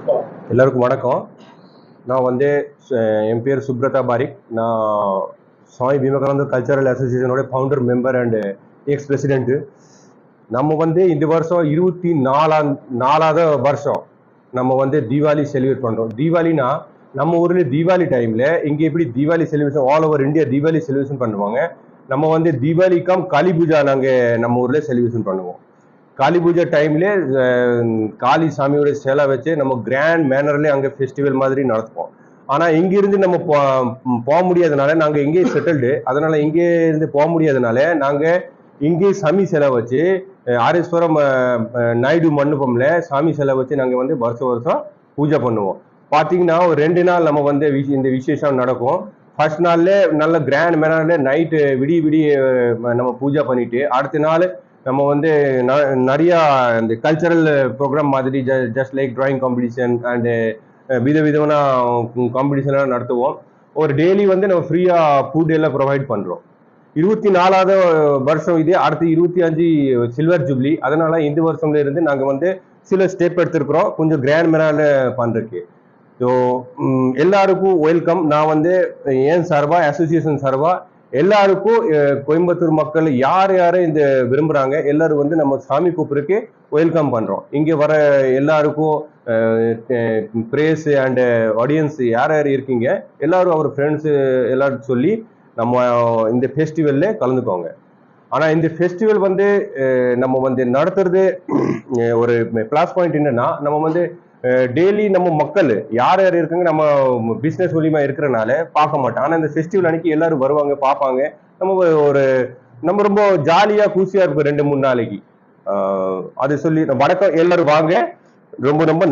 எல்லாருக்கும் வணக்கம். நான் வந்து என் பேர் சுப்ரதா பாரிக். நான் சுவாமி விவேகானந்த கல்ச்சரல் அசோசியேஷனோட founder member and ex president. நம்ம வந்து இந்த வருஷம் 24வது வருஷம் நம்ம வந்து தீபாவளி செலிப்ரேட் பண்ணுறோம். தீபாவளினா நம்ம ஊரில் தீபாவளி டைமில் இங்கே எப்படி Deepavali celebration all over India Deepavali celebration பண்ணுவாங்க. நம்ம வந்து தீபாவளிக்கும் காளி பூஜா நாங்கள் நம்ம ஊரில் செலிப்ரேஷன் பண்ணுவோம். காளி பூஜை டைம்ல காளி சாமியோட சேலை வச்சு நம்ம கிராண்ட் மேனர்ல அங்கே ஃபெஸ்டிவல் மாதிரி நடத்துவோம். ஆனால் இங்கிருந்து நம்ம போக முடியாதனால நாங்கள் இங்கே செட்டில்டு. அதனால இங்கே இருந்து போக முடியாதனால நாங்கள் இங்கே சாமி சிலை வச்சு ஆரேஸ்வரம் நாயுடு மண்டபம்ல சாமி சிலை வச்சு நாங்கள் வந்து வருஷம் பூஜை பண்ணுவோம். பார்த்தீங்கன்னா ஒரு 2 நாள் நம்ம வந்து இந்த விசேஷம் நடக்கும். ஃபர்ஸ்ட் நாள்ல நல்ல கிராண்ட் மேனர்ல நைட்டு விடிய நம்ம பூஜை பண்ணிட்டு அடுத்த நாள் நம்ம வந்து நிறையா இந்த கல்ச்சரல் ப்ரோக்ராம் மாதிரி just like drawing competition and விதமான காம்படிஷன்லாம் நடத்துவோம். ஒரு டெய்லி வந்து நம்ம ஃப்ரீயாக ஃபுட் எல்லாம் ப்ரொவைட் பண்ணுறோம். 24வது வருஷம் இது. அடுத்து 25 சில்வர் ஜூப்ளி. அதனால இந்த வருஷம்ல இருந்து நாங்கள் வந்து சில ஸ்டெப் எடுத்திருக்கிறோம் கொஞ்சம் கிராண்ட் மேனர்ல பண்ணுறதுக்கு. ஸோ எல்லாருக்கும் வெல்கம். நான் வந்து ஏன் சார்பாக அசோசியேஷன் சார்பாக எல்லாருக்கும் கோயம்புத்தூர் மக்கள் யார் இந்த விரும்புறாங்க எல்லாரும் வந்து நம்ம சாமி கூப்பிடுறதுக்கு வெல்கம் பண்றோம். இங்க வர எல்லாருக்கும் பிரேஸ் அண்ட் ஆடியன்ஸ் யார் இருக்கீங்க எல்லாரும் அவர் ஃப்ரெண்ட்ஸ் எல்லாரும் சொல்லி நம்ம இந்த ஃபெஸ்டிவல்ல கலந்துக்கோங்க. ஆனா இந்த ஃபெஸ்டிவல் வந்து நம்ம வந்து நடத்துறது ஒரு பிளஸ் பாயிண்ட் என்னன்னா நம்ம வந்து டெய்லி நம்ம மக்கள் யார் இருக்காங்க நம்ம பிஸ்னஸ் மூலியமா இருக்கிறனால பார்க்க மாட்டோம். ஆனால் இந்த ஃபெஸ்டிவல் அன்னைக்கு எல்லாரும் வருவாங்க பார்ப்பாங்க. நம்ம ரொம்ப ஜாலியாக குஷியாக இருக்கும் 2-3 நாளைக்கு. அது சொல்லி வணக்கம் எல்லாரும் வாங்க. ரொம்ப ரொம்ப